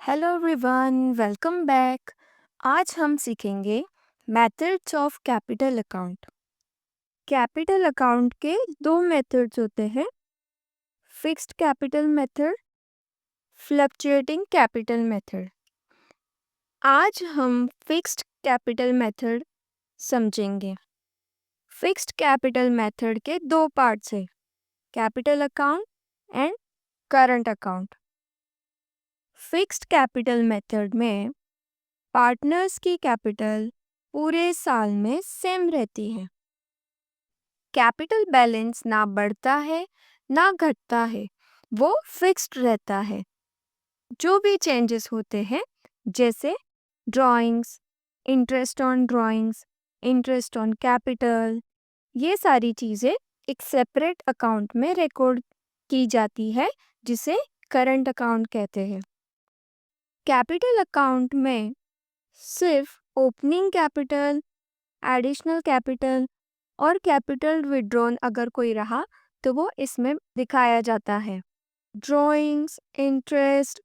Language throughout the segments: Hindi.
Hello everyone, welcome back. आज हम सीखेंगे methods of capital account. Capital account के दो मेथड्स होते हैं, fixed capital method, fluctuating capital method. आज हम फिक्स्ड कैपिटल मेथड समझेंगे। फिक्स्ड कैपिटल मेथड के दो पार्ट्स हैं, capital account and current account. Fixed capital method में पार्टनर्स की कैपिटल पूरे साल में सेम रहती है। कैपिटल बैलेंस ना बढ़ता है ना घटता है, वो फिक्स्ड रहता है। जो भी चेंजेस होते हैं, जैसे drawings, interest on drawings, interest on capital, ये सारी चीज़ें एक सेपरेट अकाउंट में रिकॉर्ड की जाती है, जिसे करंट अकाउंट कहते हैं। कैपिटल अकाउंट में सिर्फ ओपनिंग कैपिटल, एडिशनल कैपिटल और कैपिटल विड्रॉन अगर कोई रहा तो वो इसमें दिखाया जाता है। ड्राइंग्स, इंटरेस्ट,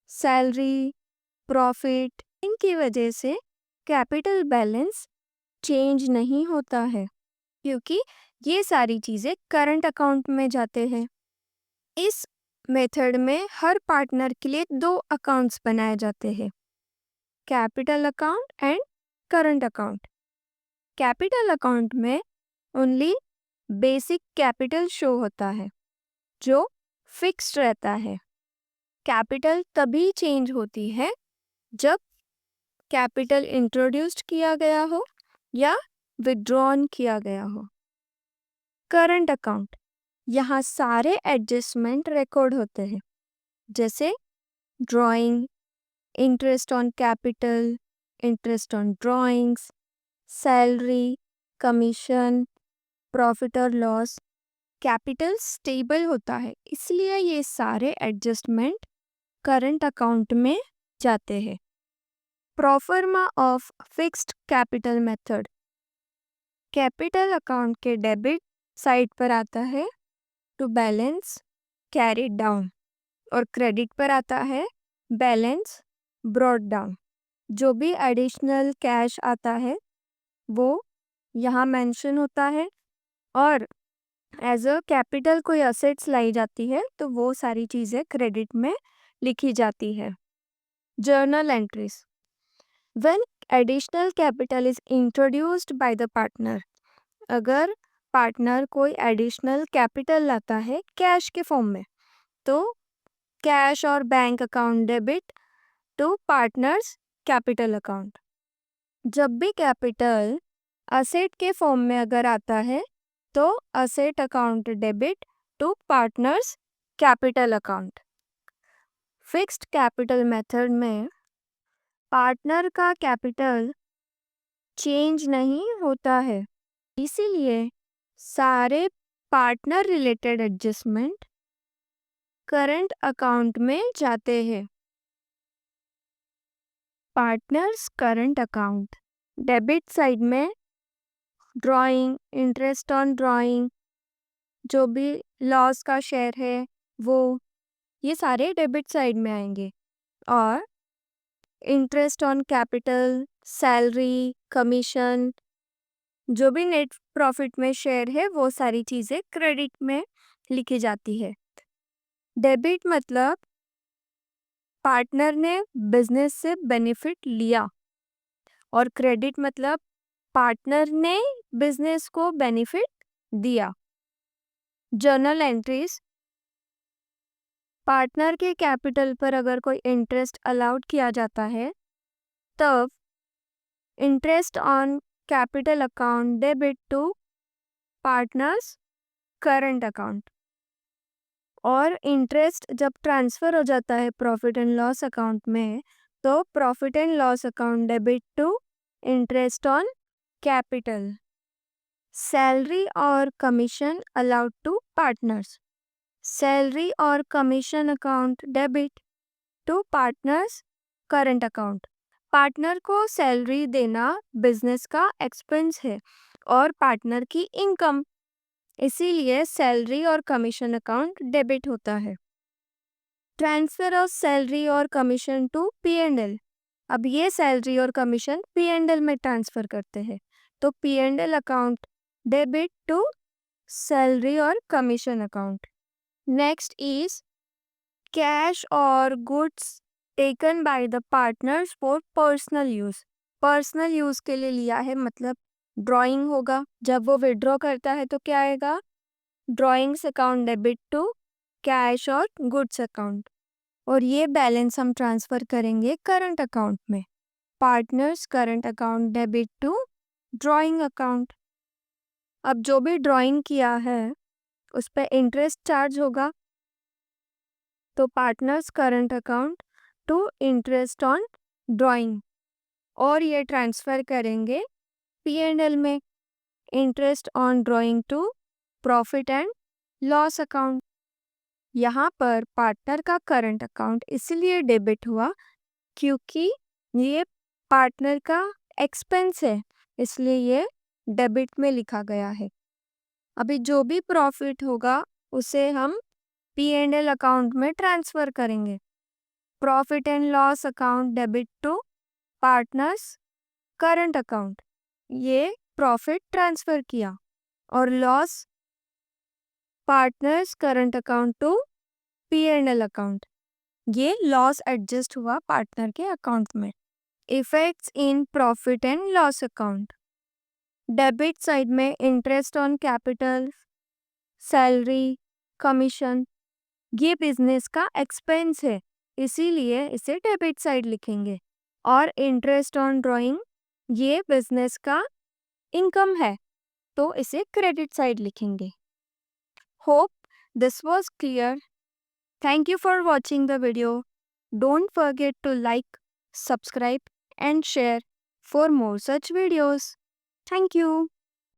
सैलरी, प्रॉफिट, इनकी वजह से कैपिटल बैलेंस चेंज नहीं होता है, क्योंकि ये सारी चीज़ें करंट अकाउंट में जाते हैं। इस मेथड में हर पार्टनर के लिए दो अकाउंट्स बनाए जाते हैं, capital account and current account. Capital account में ओनली बेसिक कैपिटल शो होता है, जो फिक्स्ड रहता है। कैपिटल तभी चेंज होती है जब कैपिटल इंट्रोड्यूस्ड किया गया हो या विड्रॉन किया गया हो। करंट अकाउंट, यहाँ सारे एडजस्टमेंट रिकॉर्ड होते हैं, जैसे drawing, interest on capital, interest on drawings, salary, commission, profit और लॉस। कैपिटल स्टेबल होता है, इसलिए ये सारे एडजस्टमेंट करंट अकाउंट में जाते हैं। Proforma of fixed capital method, capital account के डेबिट साइड पर आता है टू बैलेंस कैरीड डाउन, और क्रेडिट पर आता है बैलेंस ब्रॉट डाउन। जो भी एडिशनल कैश आता है वो यहाँ मेंशन होता है, और एज अ कैपिटल कोई असेट्स लाई जाती है तो वो सारी चीज़ें क्रेडिट में लिखी जाती है। Journal entries, when additional capital is introduced by the partner, अगर पार्टनर कोई एडिशनल कैपिटल लाता है कैश के फॉर्म में, तो कैश और bank account debit to partners capital account. जब भी कैपिटल असेट के फॉर्म में अगर आता है तो asset account debit to partners capital account. Fixed capital method में पार्टनर का कैपिटल चेंज नहीं होता है, इसीलिए सारे partner related adjustment current account में जाते हैं। Partners current account, debit side में ड्राइंग, इंटरेस्ट ऑन ड्राइंग, जो भी लॉस का शेयर है वो, ये सारे डेबिट साइड में आएंगे। और interest on capital, salary, commission, जो भी नेट प्रॉफिट में शेयर है वो सारी चीज़ें क्रेडिट में लिखी जाती है। डेबिट मतलब पार्टनर ने बिजनेस से बेनिफिट लिया, और क्रेडिट मतलब पार्टनर ने बिजनेस को बेनिफिट दिया। जर्नल एंट्रीज, पार्टनर के कैपिटल पर अगर कोई इंटरेस्ट अलाउड किया जाता है तब interest on capital account debit to partners current account. और इंटरेस्ट जब ट्रांसफ़र हो जाता है प्रॉफिट एंड लॉस अकाउंट में, तो profit and loss account debit to interest on capital. Salary और commission allowed to partners, salary और commission account debit to partners current account. Partner को सैलरी देना बिजनेस का एक्सपेंस है और पार्टनर की इनकम, इसीलिए सैलरी और कमीशन अकाउंट डेबिट होता है। ट्रांसफर ऑफ सैलरी और कमीशन टू P&L। अब ये सैलरी और कमीशन P&L में ट्रांसफर करते हैं, तो P&L account debit to salary और commission account. Next is cash और goods taken by the partners for personal use. Personal use के लिए लिया है, मतलब ड्राइंग होगा। जब वो विड्रॉ करता है तो क्या आएगा? Drawings account debit to cash और गुड्स अकाउंट। और ये बैलेंस हम ट्रांसफर करेंगे करंट अकाउंट में। Partners current account debit to drawing account. अब जो भी ड्राइंग किया है उस पर इंटरेस्ट चार्ज होगा, तो partners current account to interest on drawing, और ये ट्रांसफर करेंगे P&L में। Interest on drawing to profit and loss account. यहाँ पर पार्टनर का करंट अकाउंट इसलिए डेबिट हुआ क्योंकि ये पार्टनर का एक्सपेंस है, इसलिए ये डेबिट में लिखा गया है। अभी जो भी प्रॉफिट होगा उसे हम P&L अकाउंट में ट्रांसफर करेंगे। Profit and loss account debit to partners current account. ये प्रॉफिट ट्रांसफर किया, और loss partners current account to P&L account. ये लॉस एडजस्ट हुआ पार्टनर के अकाउंट में। Effects in profit and loss account. Debit side में interest on capital, salary, commission, ये बिजनेस का एक्सपेंस है, इसीलिए इसे डेबिट साइड लिखेंगे। और इंटरेस्ट ऑन ड्राइंग, ये बिजनेस का इनकम है, तो इसे क्रेडिट साइड लिखेंगे। Hope this was clear. Thank you for watching the video. Don't forget to like, subscribe and share for more such videos. Thank you.